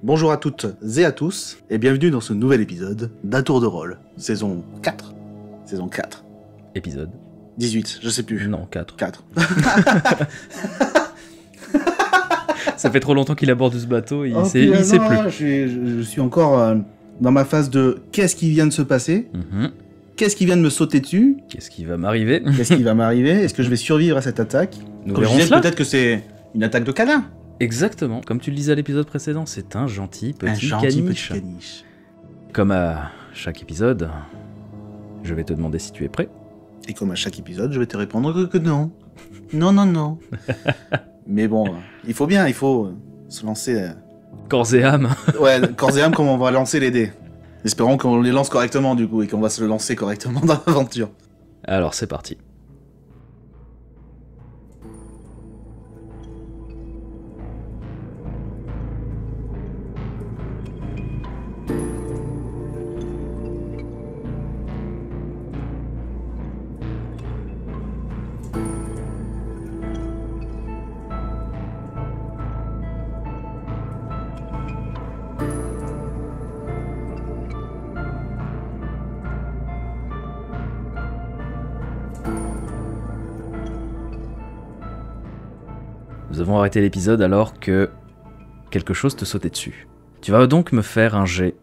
Bonjour à toutes et à tous, et bienvenue dans ce nouvel épisode d'Un Tour de Rôle, saison 4. Saison 4. Épisode 18, je sais plus. Non, 4. 4. Ça fait trop longtemps qu'il aborde ce bateau, il sait plus. Je suis encore dans ma phase de qu'est-ce qui vient de se passer, qu'est-ce qui vient de me sauter dessus, Qu'est-ce qui va m'arriver? qu'est-ce qui va m'arriver, est-ce que je vais survivre à cette attaque. Nous Comme je verrons disais, cela. peut-être que c'est une attaque de câlin. Exactement, comme tu le disais à l'épisode précédent, c'est un gentil petit caniche. caniche. Comme à chaque épisode, je vais te demander si tu es prêt. Et comme à chaque épisode, je vais te répondre que non. Non. Mais bon, il faut se lancer. Corps et âme. Ouais, corps et âme, comme on va lancer les dés. Espérons qu'on les lance correctement du coup et qu'on va se lancer correctement dans l'aventure. Alors c'est parti. Nous avons arrêté l'épisode alors que quelque chose te sautait dessus. Tu vas donc me faire un jet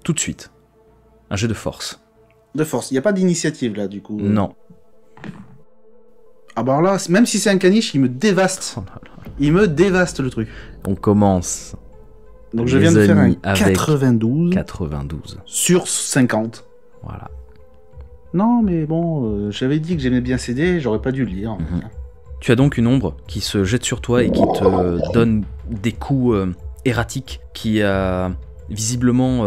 tout de suite. Un jet de force. De force, il n'y a pas d'initiative là du coup. Non. Ah bah alors là, même si c'est un caniche, il me dévaste. Oh là là. Il me dévaste le truc. On commence. Donc je Les viens de faire un amis, avec 92 92. sur 50. Voilà. Non mais bon, j'avais dit que j'aimais bien ces dés, j'aurais pas dû le lire. Tu as donc une ombre qui se jette sur toi et qui te donne des coups erratiques, qui a visiblement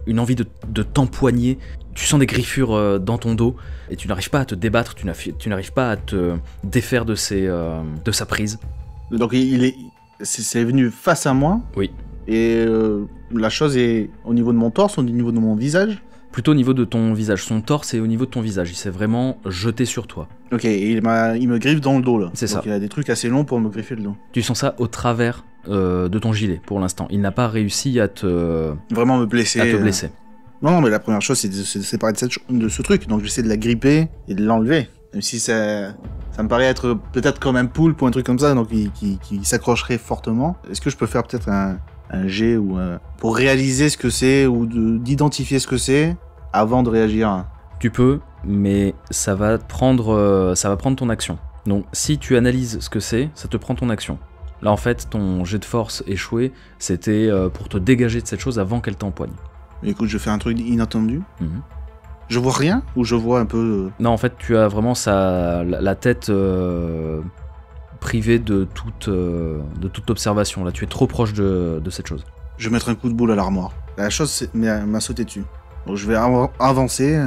une envie de t'empoigner. Tu sens des griffures dans ton dos et tu n'arrives pas à te débattre, tu n'arrives pas à te défaire de sa prise. Donc c'est venu face à moi. Oui. Et la chose est au niveau de mon torse, au niveau de mon visage. Plutôt au niveau de ton visage. Son torse est au niveau de ton visage. Il s'est vraiment jeté sur toi. Ok, et il me griffe dans le dos là. C'est ça. Donc il a des trucs assez longs pour me griffer le dos. Tu sens ça au travers de ton gilet pour l'instant. Il n'a pas réussi à te Vraiment me blesser. blesser. Non, mais la première chose c'est de se séparer de ce truc. Donc j'essaie de la gripper et de l'enlever. Même si ça me paraît être peut-être comme un poulpe ou un truc comme ça, donc qui s'accrocherait fortement. Est-ce que je peux faire peut-être un jet ou pour réaliser ce que c'est ou d'identifier ce que c'est avant de réagir? Tu peux, mais ça va prendre ton action. Donc si tu analyses ce que c'est, ça te prend ton action. Là en fait, ton jet de force échoué, c'était pour te dégager de cette chose avant qu'elle t'empoigne. Mais écoute, je fais un truc inattendu. Je vois rien ou je vois un peu... Non, en fait, tu as vraiment la tête privée de toute observation. Là, tu es trop proche de cette chose. Je vais mettre un coup de boule à l'armoire. La chose m'a sauté dessus. Donc je vais avancer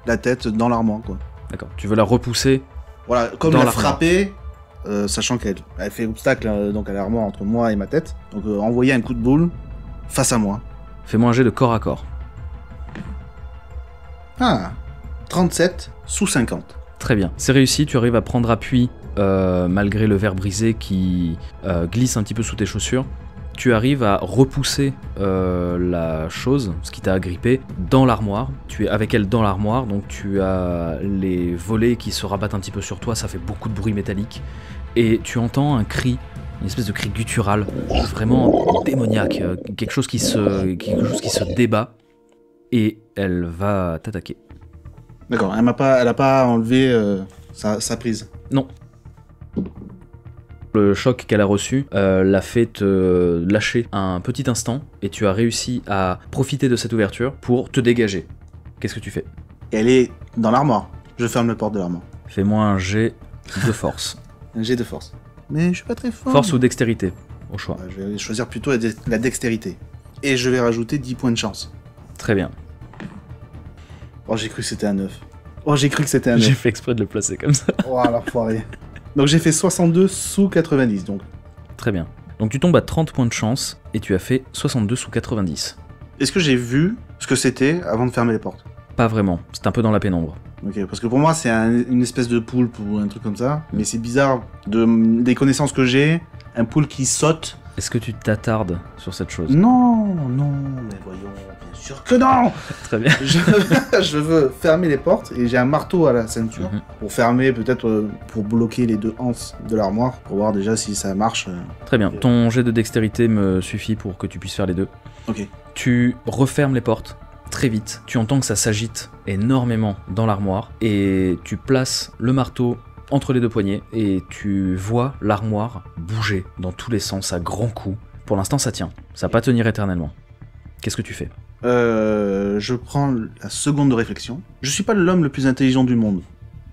la tête dans l'armoire, quoi. D'accord. Tu veux la repousser. Voilà, comme dans la l'armoire. frapper, sachant qu'elle fait obstacle donc à l'armoire entre moi et ma tête. Donc envoyer un coup de boule face à moi. Fais-moi un jet de corps à corps. Ah, 37 sous 50. Très bien. C'est réussi, tu arrives à prendre appui malgré le verre brisé qui glisse un petit peu sous tes chaussures. Tu arrives à repousser la chose, ce qui t'a agrippé, dans l'armoire. Tu es avec elle dans l'armoire, donc tu as les volets qui se rabattent un petit peu sur toi, ça fait beaucoup de bruit métallique. Et tu entends un cri, une espèce de cri guttural, vraiment démoniaque, quelque chose qui se débat, et elle va t'attaquer. D'accord, elle a pas enlevé sa prise. Non. Le choc qu'elle a reçu l'a fait te lâcher un petit instant et tu as réussi à profiter de cette ouverture pour te dégager. Qu'est-ce que tu fais? Elle est dans l'armoire. Je ferme la porte de l'armoire. Fais-moi un jet de force. Un jet de force. Mais je suis pas très fort. Force ou dextérité, au choix. Je vais choisir plutôt la dextérité. Et je vais rajouter 10 points de chance. Très bien. Oh, j'ai cru que c'était un 9. Oh, j'ai cru que c'était un 9. J'ai fait exprès de le placer comme ça. Oh, l'enfoiré. Donc j'ai fait 62 sous 90, donc. Très bien. Donc tu tombes à 30 points de chance et tu as fait 62 sous 90. Est-ce que j'ai vu ce que c'était avant de fermer les portes? Pas vraiment, c'est un peu dans la pénombre. Ok, parce que pour moi c'est une espèce de poulpe ou un truc comme ça, mais c'est bizarre, des connaissances que j'ai, un poulpe qui saute, Est-ce que tu t'attardes sur cette chose? Non, mais voyons, bien sûr que non. Très bien. Je veux fermer les portes et j'ai un marteau à la ceinture pour fermer, peut-être pour bloquer les deux anses de l'armoire, pour voir déjà si ça marche. Très bien. Ton jet de dextérité me suffit pour que tu puisses faire les deux. Ok. Tu refermes les portes très vite. Tu entends que ça s'agite énormément dans l'armoire et tu places le marteau entre les deux poignets et tu vois l'armoire bouger dans tous les sens à grands coups. Pour l'instant, ça tient. Ça va pas tenir éternellement. Qu'est-ce que tu fais? Je prends la seconde de réflexion. Je suis pas l'homme le plus intelligent du monde.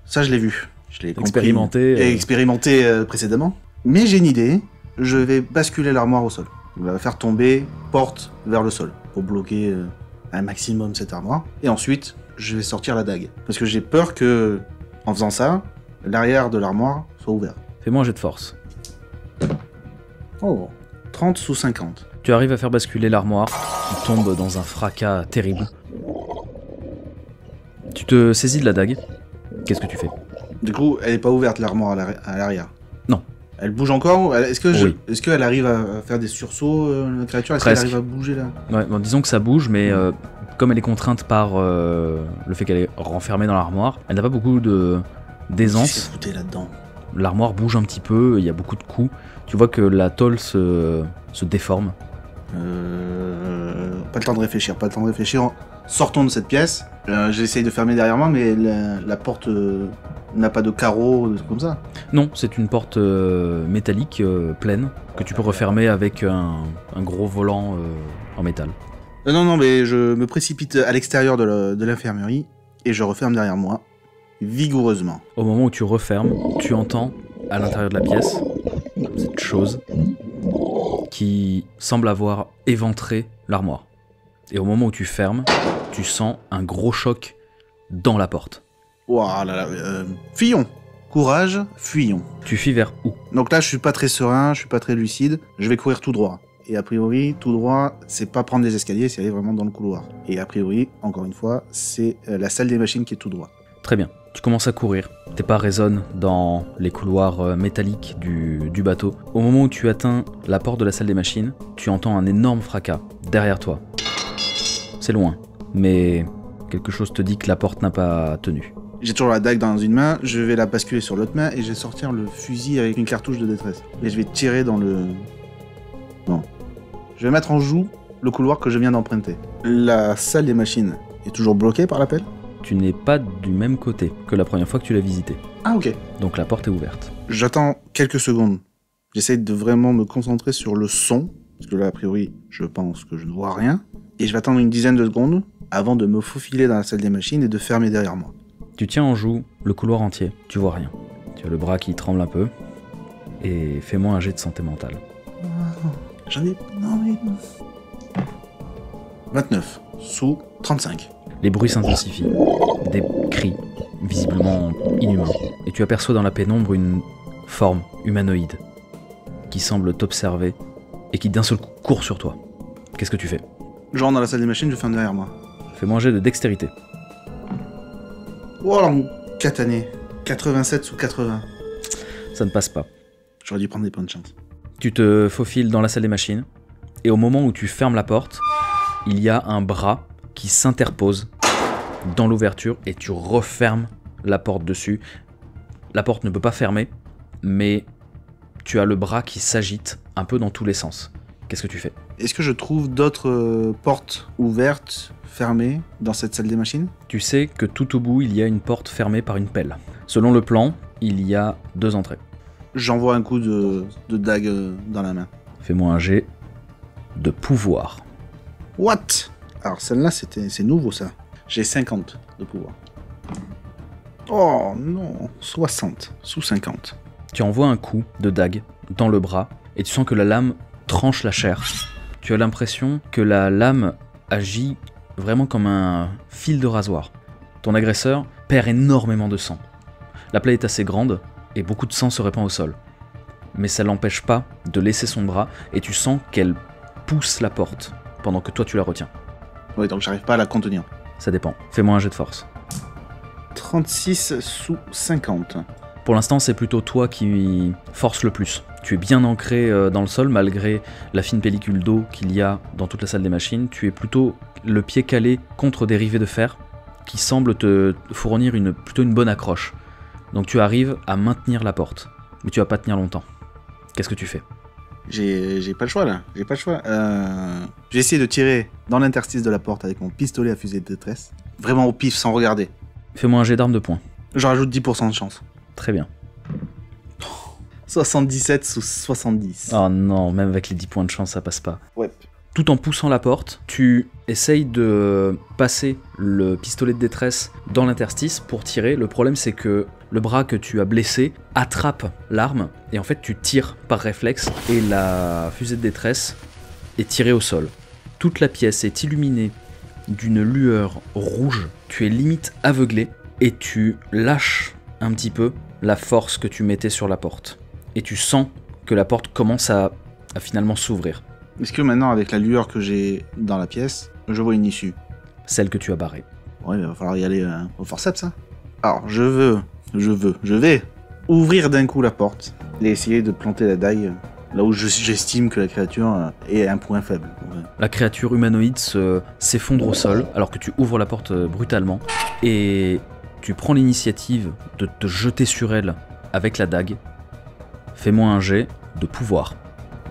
Ça, je l'ai vu. Je l'ai expérimenté. Et expérimenté précédemment. Mais j'ai une idée. Je vais basculer l'armoire au sol. On va faire tomber porte vers le sol pour bloquer un maximum cette armoire. Et ensuite, je vais sortir la dague. Parce que j'ai peur que, en faisant ça, l'arrière de l'armoire soit ouvert. Fais-moi un jet de force. Oh, 30 sous 50. Tu arrives à faire basculer l'armoire, qui tombe dans un fracas terrible. Tu te saisis de la dague. Qu'est-ce que tu fais? Du coup, elle est pas ouverte l'armoire à l'arrière. Non. Elle bouge encore? Oui. Est-ce qu'elle arrive à faire des sursauts, la créature? Est-ce qu'elle arrive à bouger là? Ouais, bon, disons que ça bouge, mais comme elle est contrainte par le fait qu'elle est renfermée dans l'armoire, elle n'a pas beaucoup d'aisance. Qu'est-ce que là-dedans? L'armoire bouge un petit peu, il y a beaucoup de coups. Tu vois que la tôle se déforme. Pas le temps de réfléchir, Sortons de cette pièce. J'essaye de fermer derrière moi, mais la porte n'a pas de carreaux, comme ça. Non, c'est une porte métallique pleine que tu peux refermer avec un gros volant en métal. Non, mais je me précipite à l'extérieur de l'infirmerie et je referme derrière moi, vigoureusement. Au moment où tu refermes, tu entends à l'intérieur de la pièce cette chose qui semble avoir éventré l'armoire. Et au moment où tu fermes, tu sens un gros choc dans la porte. Ouah là là, fuyons. Courage, fuyons. Tu fuis vers où? Donc là, je suis pas très serein, je suis pas très lucide. Je vais courir tout droit. Et a priori, tout droit, c'est pas prendre des escaliers, c'est aller vraiment dans le couloir. Et a priori, encore une fois, c'est la salle des machines qui est tout droit. Très bien. Tu commences à courir. Tes pas résonnent dans les couloirs métalliques du bateau. Au moment où tu atteins la porte de la salle des machines, tu entends un énorme fracas derrière toi. C'est loin, mais quelque chose te dit que la porte n'a pas tenu. J'ai toujours la dague dans une main, je vais la basculer sur l'autre main et je vais sortir le fusil avec une cartouche de détresse. Et je vais tirer dans le... Non. Je vais mettre en joue le couloir que je viens d'emprunter. La salle des machines est toujours bloquée par l'appel ? Tu n'es pas du même côté que la première fois que tu l'as visité. Ah ok. Donc la porte est ouverte. J'attends quelques secondes. J'essaie de vraiment me concentrer sur le son, parce que là, a priori, je pense que je ne vois rien. Et je vais attendre une dizaine de secondes avant de me faufiler dans la salle des machines et de fermer derrière moi. Tu tiens en joue le couloir entier, tu vois rien. Tu as le bras qui tremble un peu, et fais-moi un jet de santé mentale. J'en ai... Non mais... 29, sous 35. Les bruits s'intensifient, des cris, visiblement inhumains, et tu aperçois dans la pénombre une forme humanoïde qui semble t'observer et qui d'un seul coup court sur toi. Qu'est-ce que tu fais? Je rentre dans la salle des machines, je ferme derrière moi. Fais-moi un jet de dextérité. Oh là, mon catané. 87 sous 80. Ça ne passe pas. J'aurais dû prendre des points de chance. Tu te faufiles dans la salle des machines, et au moment où tu fermes la porte, il y a un bras qui s'interpose dans l'ouverture et tu refermes la porte dessus. La porte ne peut pas fermer, mais tu as le bras qui s'agite un peu dans tous les sens. Qu'est-ce que tu fais? Est-ce que je trouve d'autres portes ouvertes, fermées, dans cette salle des machines? Tu sais que tout au bout, il y a une porte fermée par une pelle. Selon le plan, il y a 2 entrées. J'envoie un coup de dague dans la main. Fais-moi un jet de pouvoir. What? Alors celle-là, c'est nouveau ça. J'ai 50 de pouvoir. Oh non, 60 sous 50. Tu envoies un coup de dague dans le bras et tu sens que la lame tranche la chair. Tu as l'impression que la lame agit vraiment comme un fil de rasoir. Ton agresseur perd énormément de sang. La plaie est assez grande et beaucoup de sang se répand au sol. Mais ça l'empêche pas de laisser son bras et tu sens qu'elle pousse la porte pendant que toi tu la retiens. Oui, donc j'arrive pas à la contenir. Ça dépend. Fais-moi un jet de force. 36 sous 50. Pour l'instant, c'est plutôt toi qui force le plus. Tu es bien ancré dans le sol, malgré la fine pellicule d'eau qu'il y a dans toute la salle des machines. Tu es plutôt le pied calé contre des rivets de fer qui semblent te fournir plutôt une bonne accroche. Donc tu arrives à maintenir la porte, mais tu vas pas tenir longtemps. Qu'est-ce que tu fais? J'ai pas le choix là, j'ai pas le choix. J'ai essayé de tirer dans l'interstice de la porte avec mon pistolet à fusée de détresse. Vraiment au pif, sans regarder. Fais-moi un jet d'arme de poing. Je rajoute 10% de chance. Très bien. 77 sous 70. Oh non, même avec les 10 points de chance, ça passe pas. Ouais. Tout en poussant la porte, tu essayes de passer le pistolet de détresse dans l'interstice pour tirer. Le problème, c'est que le bras que tu as blessé attrape l'arme et en fait tu tires par réflexe et la fusée de détresse est tirée au sol. Toute la pièce est illuminée d'une lueur rouge. Tu es limite aveuglé et tu lâches un petit peu la force que tu mettais sur la porte. Et tu sens que la porte commence à finalement s'ouvrir. Est-ce que maintenant, avec la lueur que j'ai dans la pièce, je vois une issue? Celle que tu as barrée. Ouais, il va falloir y aller au forceps, hein. Alors, je vais ouvrir d'un coup la porte et essayer de planter la dague là où j'estime que la créature est un point faible. Ouais. La créature humanoïde s'effondre au sol alors que tu ouvres la porte brutalement et tu prends l'initiative de te jeter sur elle avec la dague. Fais-moi un jet de pouvoir.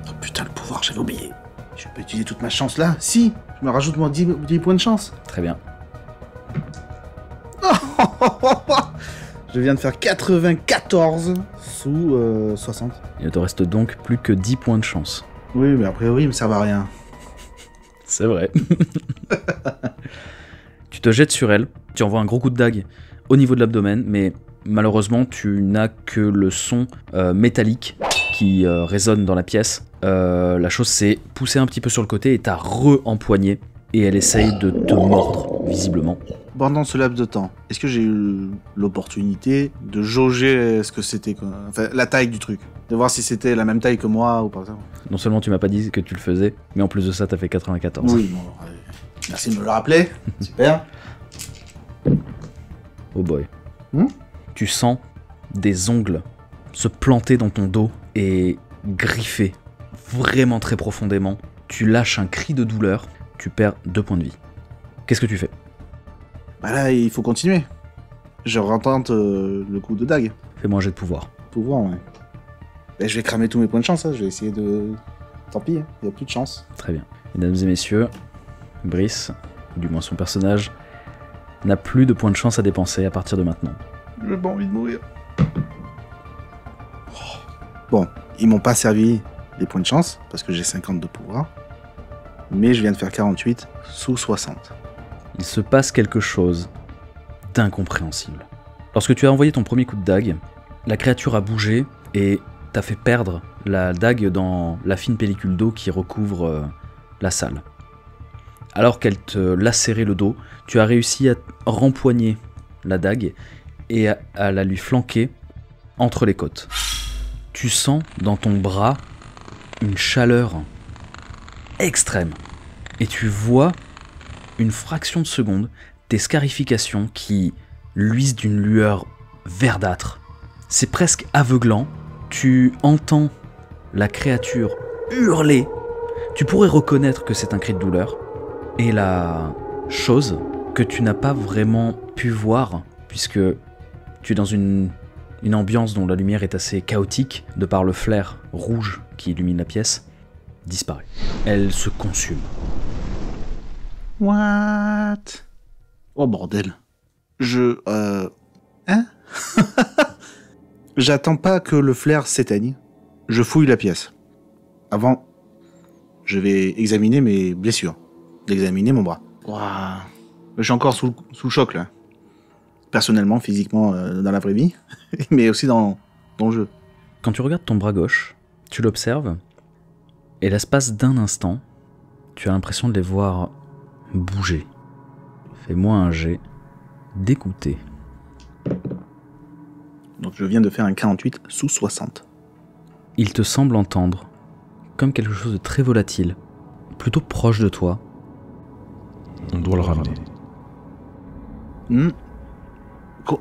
Oh putain, le pouvoir, j'avais oublié. Je peux utiliser toute ma chance là? Si, je me rajoute moi 10 points de chance. Très bien. Je viens de faire 94 sous 60. Il ne te reste donc plus que 10 points de chance. Oui, mais a priori, ils me servent à rien. C'est vrai. Tu te jettes sur elle, tu envoies un gros coup de dague au niveau de l'abdomen, mais malheureusement, tu n'as que le son métallique qui résonne dans la pièce. La chose s'est poussée un petit peu sur le côté et t'a re-empoigné, et elle essaye de te mordre, visiblement. Pendant ce laps de temps, est-ce que j'ai eu l'opportunité de jauger ce que c'était, quoi, enfin, la taille du truc? De voir si c'était la même taille que moi ou pas ça? Non seulement tu m'as pas dit que tu le faisais, mais en plus de ça, t'as fait 94. Oui, bon, merci de me le rappeler. Super. Oh boy. Tu sens des ongles se planter dans ton dos et griffer vraiment très profondément. Tu lâches un cri de douleur, tu perds 2 points de vie. Qu'est-ce que tu fais? Bah là, il faut continuer. Je retente le coup de dague. Fais-moi un jet de pouvoir. Pouvoir, ouais. Bah, je vais cramer tous mes points de chance, hein. Je vais essayer de... Tant pis, il n'y a plus de chance. Très bien. Mesdames et messieurs, Brice, ou du moins son personnage, n'a plus de points de chance à dépenser à partir de maintenant. J'ai pas envie de mourir. Bon, ils m'ont pas servi les points de chance, parce que j'ai 50 de pouvoir. Mais je viens de faire 48 sous 60. Il se passe quelque chose d'incompréhensible. Lorsque tu as envoyé ton premier coup de dague, la créature a bougé et t'a fait perdre la dague dans la fine pellicule d'eau qui recouvre la salle. Alors qu'elle te lacérait le dos, tu as réussi à rempoigner la dague et à la lui flanquer entre les côtes. Tu sens dans ton bras une chaleur extrême et tu vois une fraction de seconde des scarifications qui luisent d'une lueur verdâtre. C'est presque aveuglant. Tu entends la créature hurler. Tu pourrais reconnaître que c'est un cri de douleur. Et la chose que tu n'as pas vraiment pu voir, puisque tu es dans une ambiance dont la lumière est assez chaotique, de par le flair rouge qui illumine la pièce, disparaît. Elle se consume. What? Oh bordel. Hein? J'attends pas que le flair s'éteigne. Je fouille la pièce. Avant, je vais examiner mes blessures. Examiner mon bras. Waouh. Je suis encore sous le choc là. Personnellement, physiquement, dans la vraie vie, mais aussi dans le jeu. Quand tu regardes ton bras gauche, tu l'observes, et l'espace d'un instant, tu as l'impression de les voir bouger. Fais-moi un jet d'écouter. Donc je viens de faire un 48 sous 60. Il te semble entendre comme quelque chose de très volatile, plutôt proche de toi. On doit le ramener.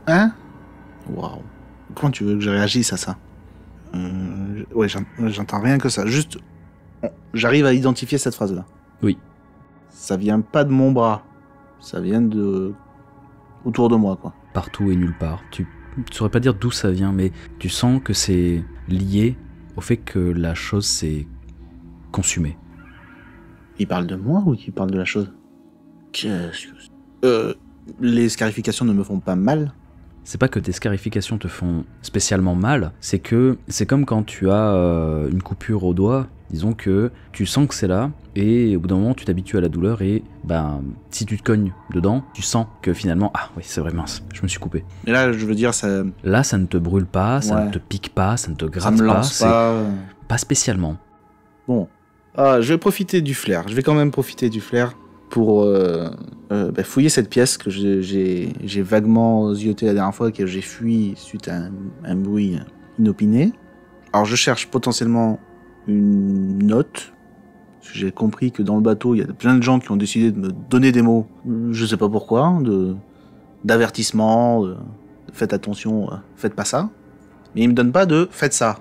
Hein? Waouh. Comment tu veux que je réagisse à ça? Ouais, j'entends rien que ça. Juste, j'arrive à identifier cette phrase-là. Oui. Ça vient pas de mon bras. Ça vient de... autour de moi, quoi. Partout et nulle part. Tu saurais pas dire d'où ça vient, mais tu sens que c'est lié au fait que la chose s'est consumée. Il parle de moi ou il parle de la chose? Qu'est-ce que... les scarifications ne me font pas mal. C'est pas que tes scarifications te font spécialement mal, c'est que c'est comme quand tu as une coupure au doigt, disons que tu sens que c'est là, et au bout d'un moment tu t'habitues à la douleur, et ben si tu te cognes dedans, tu sens que finalement, ah oui c'est vrai, mince, je me suis coupé. Mais là, je veux dire, ça... Là ça ne te brûle pas, ça Ouais. ne te pique pas, ça ne te ça gratte me pas, lance c'est pas... pas spécialement. Bon. Ah, je vais profiter du flair. Je vais quand même profiter du flair pour fouiller cette pièce que j'ai vaguement zioté la dernière fois, que j'ai fui suite à un bruit inopiné. Alors je cherche potentiellement une note. Parce que j'ai compris que dans le bateau, il y a plein de gens qui ont décidé de me donner des mots, je sais pas pourquoi, d'avertissement, faites attention, faites pas ça. Mais ils me donnent pas de faites ça.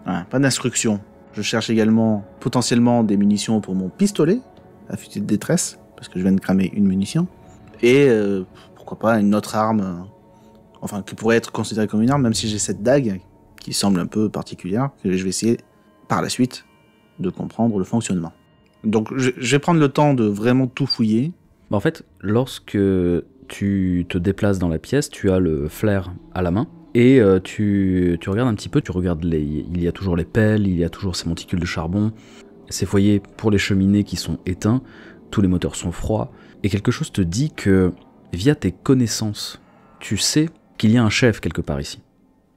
Ouais, pas d'instruction. Je cherche également potentiellement des munitions pour mon pistolet à fusil de détresse, parce que je viens de cramer une munition. Et pourquoi pas une autre arme, enfin qui pourrait être considérée comme une arme, même si j'ai cette dague qui semble un peu particulière, que je vais essayer par la suite de comprendre le fonctionnement. Donc je vais prendre le temps de vraiment tout fouiller. En fait, lorsque tu te déplaces dans la pièce, tu as le flair à la main, et tu regardes un petit peu, tu regardes il y a toujours les pelles, il y a toujours ces monticules de charbon, ces foyers pour les cheminées qui sont éteints, tous les moteurs sont froids, et quelque chose te dit que, via tes connaissances, tu sais qu'il y a un chef quelque part ici,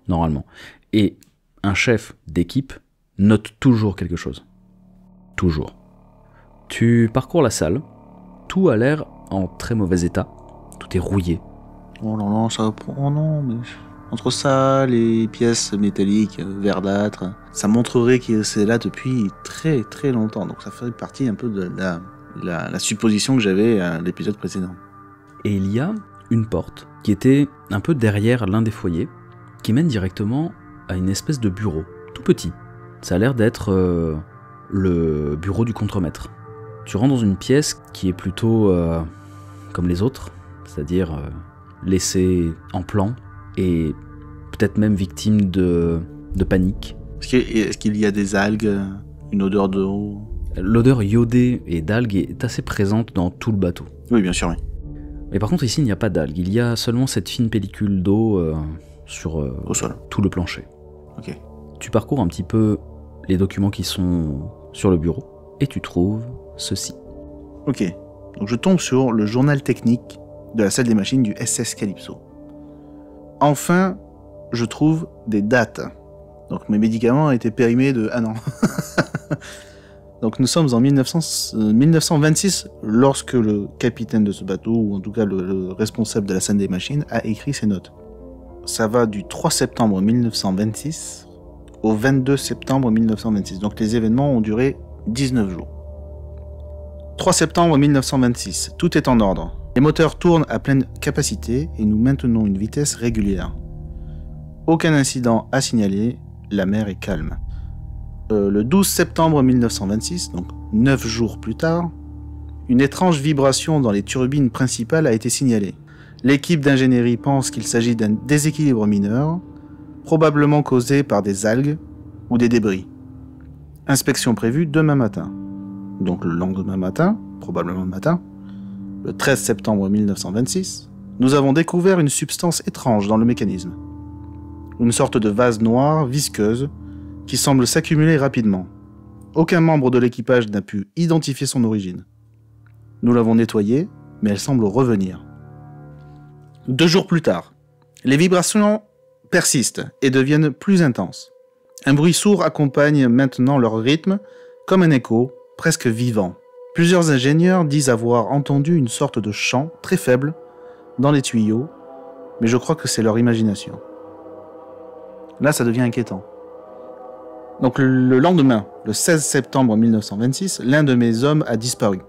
normalement. Et un chef d'équipe note toujours quelque chose. Toujours. Tu parcours la salle, tout a l'air en très mauvais état, tout est rouillé. Oh non, non, ça... Oh non, mais... Entre ça, les pièces métalliques, verdâtres, ça montrerait que c'est là depuis très très longtemps. Donc ça fait partie un peu de la supposition que j'avais à l'épisode précédent. Et il y a une porte qui était un peu derrière l'un des foyers, qui mène directement à une espèce de bureau, tout petit. Ça a l'air d'être le bureau du contremaître. Tu rentres dans une pièce qui est plutôt comme les autres, c'est-à-dire laissée en plan, et peut-être même victime de panique. Est-ce qu'il y a des algues, une odeur d'eau? L'odeur iodée et d'algues est assez présente dans tout le bateau. Oui, bien sûr, oui. Mais par contre ici il n'y a pas d'algues, il y a seulement cette fine pellicule d'eau sur Au sol. tout le plancher. Ok. Tu parcours un petit peu les documents qui sont sur le bureau, et tu trouves ceci. Ok. Donc je tombe sur le journal technique de la salle des machines du SS Calypso. Enfin, je trouve des dates. Donc mes médicaments ont été périmés de 1 an. Donc nous sommes en 1926 lorsque le capitaine de ce bateau, ou en tout cas le responsable de la salle des machines, a écrit ces notes. Ça va du 3 septembre 1926 au 22 septembre 1926. Donc les événements ont duré 19 jours. 3 septembre 1926, tout est en ordre. Les moteurs tournent à pleine capacité et nous maintenons une vitesse régulière. Aucun incident à signaler, la mer est calme. Le 12 septembre 1926, donc 9 jours plus tard, une étrange vibration dans les turbines principales a été signalée. L'équipe d'ingénierie pense qu'il s'agit d'un déséquilibre mineur, probablement causé par des algues ou des débris. Inspection prévue demain matin. Donc le lendemain matin, probablement le matin, le 13 septembre 1926, nous avons découvert une substance étrange dans le mécanisme. Une sorte de vase noir, visqueuse, qui semble s'accumuler rapidement. Aucun membre de l'équipage n'a pu identifier son origine. Nous l'avons nettoyée, mais elle semble revenir. 2 jours plus tard, les vibrations persistent et deviennent plus intenses. Un bruit sourd accompagne maintenant leur rythme, comme un écho, presque vivant. Plusieurs ingénieurs disent avoir entendu une sorte de chant très faible dans les tuyaux, mais je crois que c'est leur imagination. Là, ça devient inquiétant. Donc le lendemain, le 16 septembre 1926, l'un de mes hommes a disparu.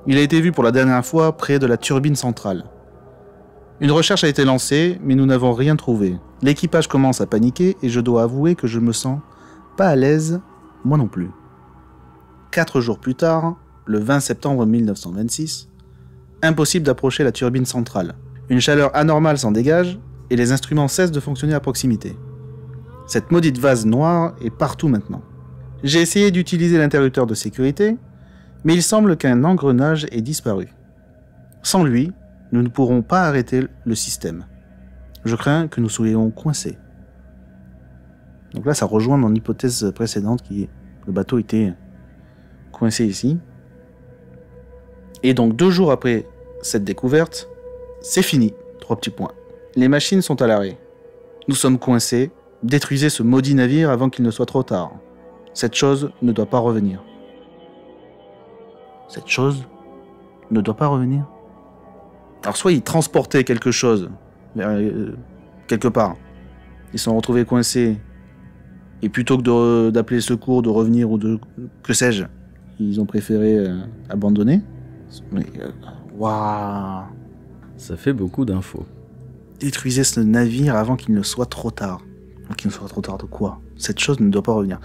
Il a été vu pour la dernière fois près de la turbine centrale. Une recherche a été lancée, mais nous n'avons rien trouvé. L'équipage commence à paniquer et je dois avouer que je me sens pas à l'aise, moi non plus. 4 jours plus tard, le 20 septembre 1926, impossible d'approcher la turbine centrale. Une chaleur anormale s'en dégage et les instruments cessent de fonctionner à proximité. Cette maudite vase noire est partout maintenant. J'ai essayé d'utiliser l'interrupteur de sécurité, mais il semble qu'un engrenage ait disparu. Sans lui, nous ne pourrons pas arrêter le système. Je crains que nous soyons coincés. Donc là, ça rejoint mon hypothèse précédente qui est le bateau était coincé ici. Et donc 2 jours après cette découverte, c'est fini. 3 petits points. Les machines sont à l'arrêt. Nous sommes coincés. Détruisez ce maudit navire avant qu'il ne soit trop tard. Cette chose ne doit pas revenir. Cette chose ne doit pas revenir. Alors soit ils transportaient quelque chose vers, quelque part. Ils sont retrouvés coincés. Et plutôt que d'appeler secours, de revenir ou de... que sais-je, ils ont préféré abandonner. Mais... waouh. Ça fait beaucoup d'infos. Détruisez ce navire avant qu'il ne soit trop tard. Avant qu'il ne soit trop tard de quoi? Cette chose ne doit pas revenir.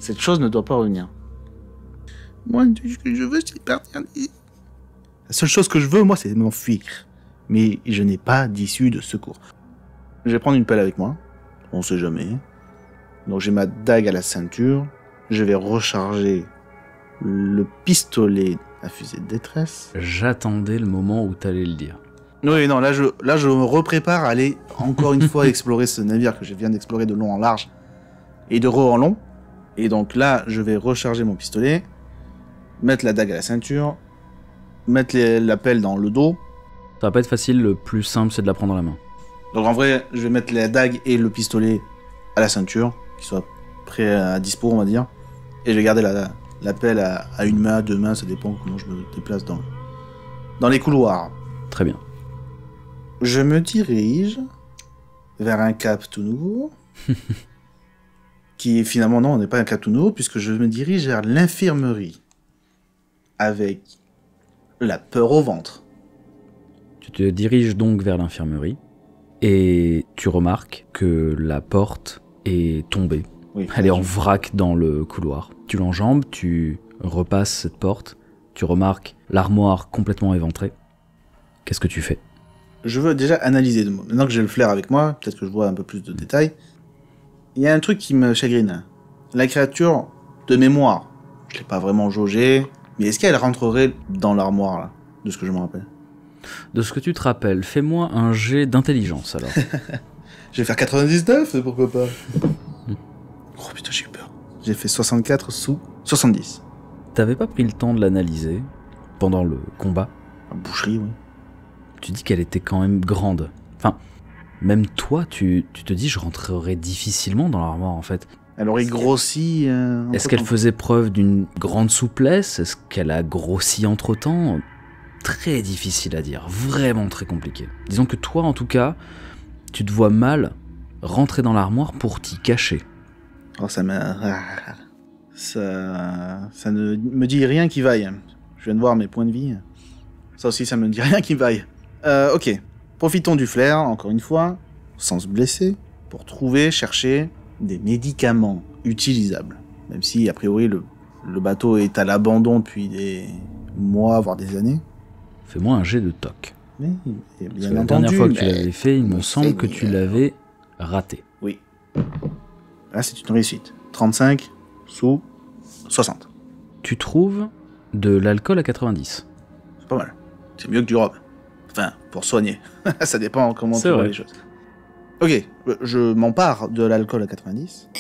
Cette chose ne doit pas revenir. Moi, ce que je veux, c'est partir d'ici. La seule chose que je veux, moi, c'est m'enfuir. Mais je n'ai pas d'issue de secours. Je vais prendre une pelle avec moi. On sait jamais. Donc j'ai ma dague à la ceinture. Je vais recharger le pistolet à fusée de détresse. J'attendais le moment où t'allais le dire. Oui, non, là je me reprépare à aller encore une fois explorer ce navire que je viens d'explorer de long en large et de haut en long. Et donc là, je vais recharger mon pistolet, mettre la dague à la ceinture, mettre la pelle dans le dos. Ça va pas être facile, le plus simple c'est de la prendre à la main. Donc en vrai, je vais mettre la dague et le pistolet à la ceinture, qu'ils soient prêts à dispo, on va dire. Et je vais garder la pelle à une main, à 2 mains, ça dépend comment je me déplace dans les couloirs. Très bien. Je me dirige vers un cap tout nouveau, qui finalement non, n'est pas un cap tout nouveau, puisque je me dirige vers l'infirmerie, avec la peur au ventre. Tu te diriges donc vers l'infirmerie, et tu remarques que la porte est tombée. Oui, Elle est en vrac dans le couloir. Tu l'enjambes, tu repasses cette porte, tu remarques l'armoire complètement éventrée. Qu'est-ce que tu fais ? Je veux déjà analyser. Maintenant que j'ai le flair avec moi, peut-être que je vois un peu plus de détails. Il y a un truc qui me chagrine. La créature, de mémoire, je l'ai pas vraiment jaugée, mais est-ce qu'elle rentrerait dans l'armoire, là, de ce que je me rappelle? De ce que tu te rappelles, fais-moi un jet d'intelligence alors. Je vais faire 99, pourquoi pas? Oh putain, j'ai eu peur. J'ai fait 64 sous 70. T'avais pas pris le temps de l'analyser pendant le combat. La boucherie, oui. Tu dis qu'elle était quand même grande. Enfin, même toi, tu te dis je rentrerais difficilement dans l'armoire en fait. Elle aurait grossi... Est-ce qu'elle faisait preuve d'une grande souplesse? Est-ce qu'elle a grossi entre-temps? Très difficile à dire, vraiment très compliqué. Disons que toi, en tout cas, tu te vois mal rentrer dans l'armoire pour t'y cacher. Oh, ça ne me dit rien qui vaille. Je viens de voir mes points de vie. Ça aussi, ça me dit rien qui vaille. Ok. Profitons du flair, encore une fois, sans se blesser, pour chercher des médicaments utilisables. Même si, a priori, le bateau est à l'abandon depuis des mois, voire des années. Fais-moi un jet de toc. Mais, bien la entendu, dernière fois que tu l'avais fait, il me semble que tu l'avais raté. Oui. Là, c'est une réussite. 35 sous 60. Tu trouves de l'alcool à 90. C'est pas mal. C'est mieux que du rhum. Enfin, pour soigner. Ça dépend comment tu vois les choses. Ok, je m'empare de l'alcool à 90.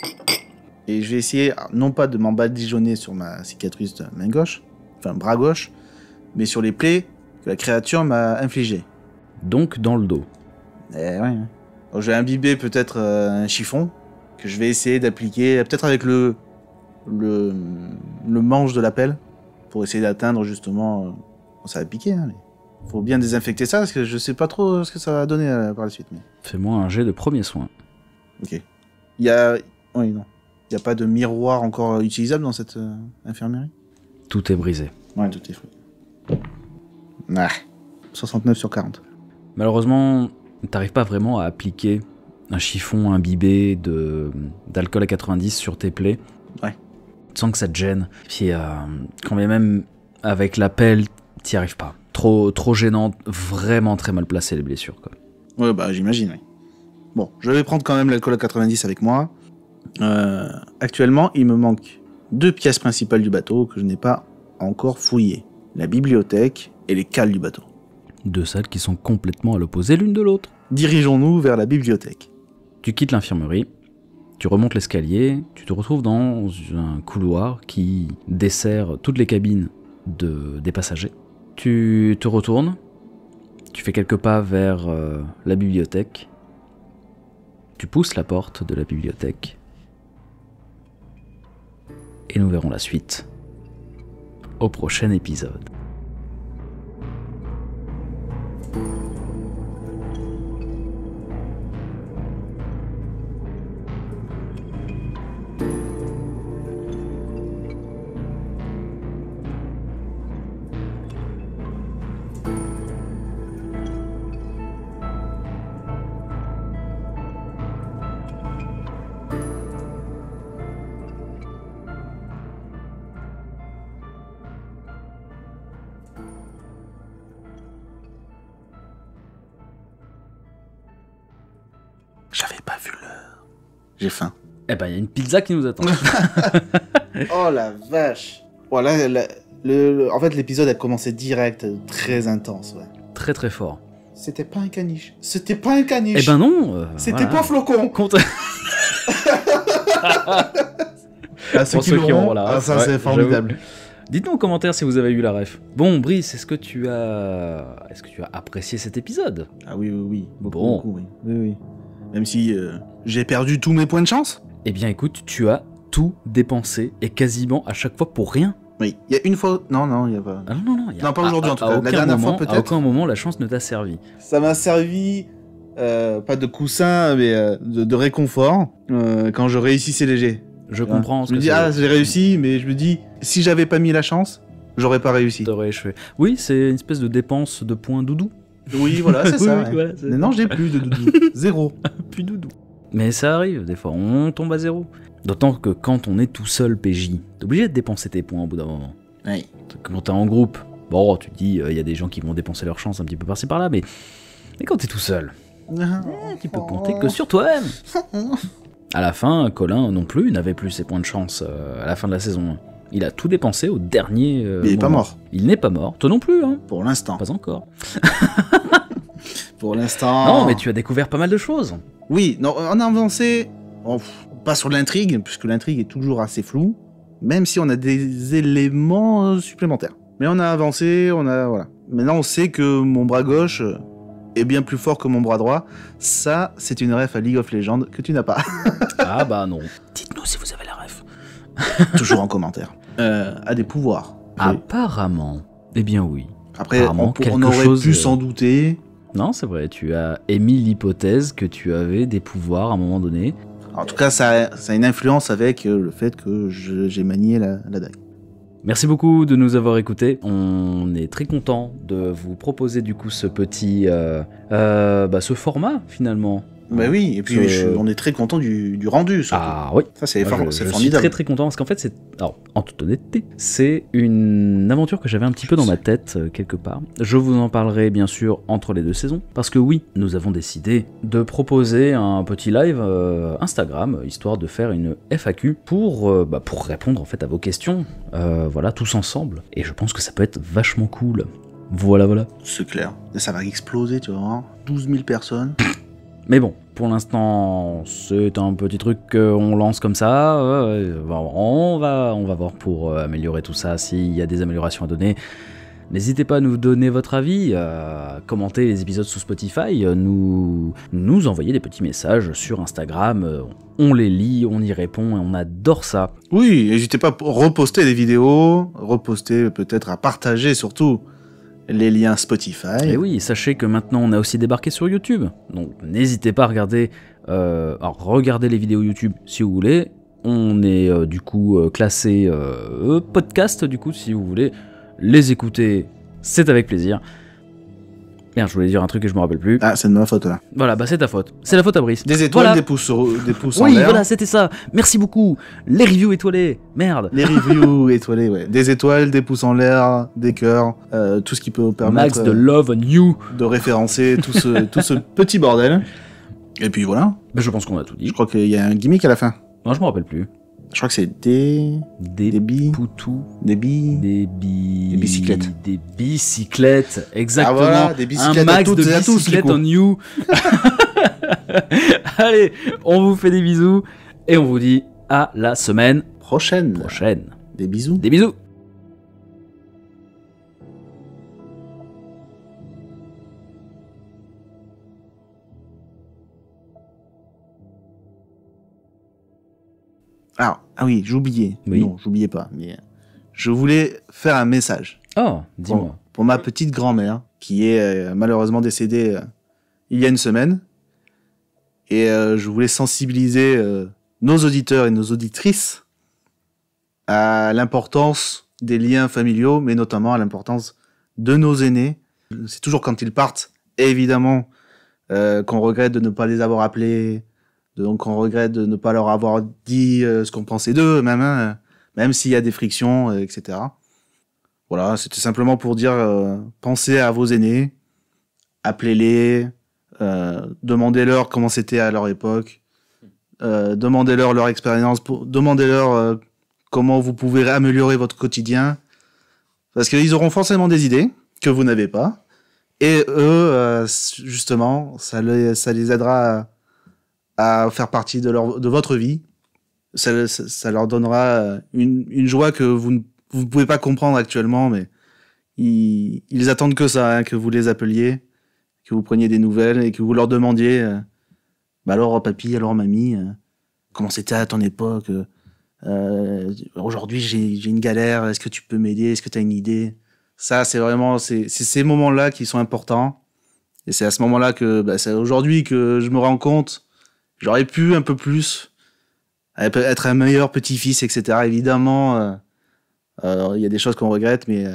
Et je vais essayer, non pas de m'en badigeonner sur ma cicatrice de main gauche, enfin bras gauche, mais sur les plaies que la créature m'a infligées. Donc dans le dos. Ouais. Donc, je vais imbiber peut-être un chiffon que je vais essayer d'appliquer, peut-être avec le manche de la pelle, pour essayer d'atteindre justement... ça va piquer, hein, mais... Faut bien désinfecter ça, parce que je sais pas trop ce que ça va donner par la suite. Mais... Fais-moi un jet de premier soin. Ok. Il y a... Oui, non. Il n'y a pas de miroir encore utilisable dans cette infirmerie? Tout est brisé. Ouais, tout est foutu. Ah. 69 sur 40. Malheureusement, t'arrives pas vraiment à appliquer un chiffon imbibé d'alcool à 90 sur tes plaies. Ouais. Sans que ça te gêne. Puis quand même avec la pelle, t'y arrives pas. Trop gênant, vraiment très mal placé les blessures, quoi. Ouais, bah j'imagine, oui. Bon, je vais prendre quand même l'alcool à 90 avec moi. Actuellement, il me manque 2 pièces principales du bateau que je n'ai pas encore fouillées. La bibliothèque et les cales du bateau. 2 salles qui sont complètement à l'opposé l'une de l'autre. Dirigeons-nous vers la bibliothèque. Tu quittes l'infirmerie, tu remontes l'escalier, tu te retrouves dans un couloir qui dessert toutes les cabines des passagers. Tu te retournes, tu fais quelques pas vers la bibliothèque, tu pousses la porte de la bibliothèque, et nous verrons la suite au prochain épisode. J'avais pas vu l'heure. J'ai faim. Eh ben, il y a une pizza qui nous attend. Oh la vache. Voilà, en fait, l'épisode a commencé direct, très intense, ouais. Très très fort. C'était pas un caniche. C'était pas un caniche. Eh ben non. C'était pas Flocon. Compte. À ceux Pour qui ceux qui l'auront, ont la ref, ça ouais, c'est formidable. Dites-nous en commentaire si vous avez eu la ref. Bon, Brice, est-ce que tu as apprécié cet épisode? Ah oui, oui, oui. Bon. Beaucoup, oui. Oui, oui. Même si j'ai perdu tous mes points de chance. Eh bien, écoute, tu as tout dépensé et quasiment à chaque fois pour rien. Oui, il y a une fois... Non, il y a pas... Ah non. Non, pas aujourd'hui en tout cas. La dernière fois peut-être. À aucun moment, la chance ne t'a servi. Ça m'a servi, pas de coussin, mais de réconfort quand je réussissais léger. Je comprends. Je me dis, j'ai réussi, mais je me dis, si j'avais pas mis la chance, j'aurais pas réussi. T'aurais échoué. Oui, c'est une espèce de dépense de points doudou. Oui, voilà, c'est ça. Oui, Ouais. voilà, Mais non, je n'ai plus de doudou. 0. Plus doudou. Mais ça arrive, des fois, on tombe à 0. D'autant que quand on est tout seul PJ, t'es obligé de dépenser tes points au bout d'un moment. Oui. Quand t'es en groupe, bon, tu te dis, il y a des gens qui vont dépenser leur chance un petit peu par-ci par-là, mais quand t'es tout seul, tu peux compter que sur toi-même. À la fin, Colin non plus n'avait plus ses points de chance à la fin de la saison 1. Il a tout dépensé au dernier Mais il est pas moment. mort. Il n'est pas mort. Toi non plus, hein. Pour l'instant. Pas encore. Pour l'instant. Non, mais tu as découvert pas mal de choses. Oui, non, on a avancé, pas sur l'intrigue, puisque l'intrigue est toujours assez floue, même si on a des éléments supplémentaires. Mais on a avancé, voilà. Maintenant, on sait que mon bras gauche est bien plus fort que mon bras droit. Ça, c'est une ref à League of Legends que tu n'as pas. Ah bah non. Dites-nous si vous avez la ref. Toujours en commentaire. A des pouvoirs. Apparemment. Eh bien oui. Après, Apparemment, on aurait pu s'en douter. Non, c'est vrai, tu as émis l'hypothèse que tu avais des pouvoirs à un moment donné. En tout cas, ça a une influence avec le fait que j'ai manié la dague. Merci beaucoup de nous avoir écoutés. On est très content de vous proposer du coup ce petit, ce format finalement. Bah oui, et puis on est très content du rendu. Surtout. Ah oui. Ça c'est Je formidable. suis très très content parce qu'en fait alors en toute honnêteté, c'est une aventure que j'avais un petit peu dans ma tête quelque part. Je vous en parlerai bien sûr entre les 2 saisons parce que oui, nous avons décidé de proposer un petit live Instagram histoire de faire une FAQ pour répondre en fait à vos questions, voilà tous ensemble. Et je pense que ça peut être vachement cool. Voilà. C'est clair. Ça va exploser, tu vois. Hein. 12 000 personnes. Mais bon, pour l'instant, c'est un petit truc qu'on lance comme ça. On va voir pour améliorer tout ça, s'il y a des améliorations à donner. N'hésitez pas à nous donner votre avis, à commenter les épisodes sur Spotify, nous envoyer des petits messages sur Instagram. On les lit, on y répond et on adore ça. Oui, n'hésitez pas à reposter des vidéos, reposter peut-être à partager surtout les liens Spotify. Et oui, sachez que maintenant on a aussi débarqué sur YouTube, donc n'hésitez pas à regarder, regardez les vidéos YouTube si vous voulez. On est du coup classé podcast du coup si vous voulez les écouter, c'est avec plaisir. Merde, je voulais dire un truc que je me rappelle plus. Ah, c'est de ma faute là. Voilà, bah c'est ta faute. C'est la faute à Brice. Des étoiles, Voilà. des pouces en Oui, l'air. voilà, c'était ça. Merci beaucoup. Les reviews étoilés. Merde. Les reviews étoilés, ouais. Des étoiles, des pouces en l'air, des cœurs, tout ce qui peut permettre Max de love on you. de référencer tout ce petit bordel. Et puis voilà. Bah, je pense qu'on a tout dit. Je crois qu'il y a un gimmick à la fin. Non, je me rappelle plus. Je crois que c'est des billes. poutous. Des billes. Des bicyclettes. Des bicyclettes, exactement. Ah voilà, des bicyclettes un à max toutes de et à tous, bicyclettes du coup. en you. Allez, on vous fait des bisous et on vous dit à la semaine Prochaine. prochaine. Des bisous. Des bisous. Alors, ah oui, j'oubliais. Oui. Non, j'oubliais pas. Mais je voulais faire un message. Oh, dis-moi. Pour ma petite grand-mère, qui est malheureusement décédée il y a une semaine. Et je voulais sensibiliser nos auditeurs et nos auditrices à l'importance des liens familiaux, mais notamment à l'importance de nos aînés. C'est toujours quand ils partent, évidemment, qu'on regrette de ne pas les avoir appelés, donc on regrette de ne pas leur avoir dit ce qu'on pensait d'eux, même s'il y a des frictions, etc. Voilà, c'était simplement pour dire, pensez à vos aînés, appelez-les, demandez-leur comment c'était à leur époque, demandez-leur leur expérience, demandez-leur comment vous pouvez améliorer votre quotidien, parce qu'ils auront forcément des idées que vous n'avez pas, et eux, justement, ça les aidera à faire partie de votre vie. Ça leur donnera une joie que vous ne pouvez pas comprendre actuellement, mais ils attendent que ça, hein, que vous les appeliez, que vous preniez des nouvelles et que vous leur demandiez bah alors papy, alors mamie, comment c'était à ton époque, aujourd'hui j'ai une galère, est-ce que tu peux m'aider, est-ce que tu as une idée? Ça, c'est vraiment c'est ces moments-là qui sont importants, et c'est à ce moment-là que c'est aujourd'hui que je me rends compte j'aurais pu un peu plus être un meilleur petit-fils, etc. Évidemment, il y a des choses qu'on regrette, mais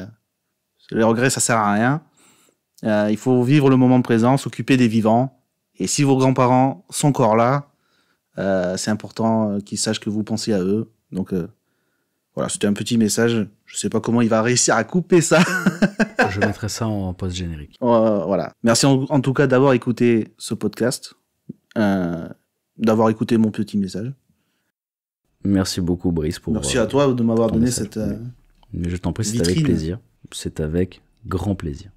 les regrets, ça sert à rien. Il faut vivre le moment présent, s'occuper des vivants. Et si vos grands-parents sont encore là, c'est important qu'ils sachent que vous pensez à eux. Donc voilà, c'était un petit message. Je sais pas comment il va réussir à couper ça. Je mettrai ça en post-générique. Voilà. Merci en tout cas d'avoir écouté ce podcast, d'avoir écouté mon petit message. Merci beaucoup, Brice. Merci à toi de m'avoir donné message. cette... Mais je t'en prie, c'est avec vitrine. plaisir. C'est avec grand plaisir.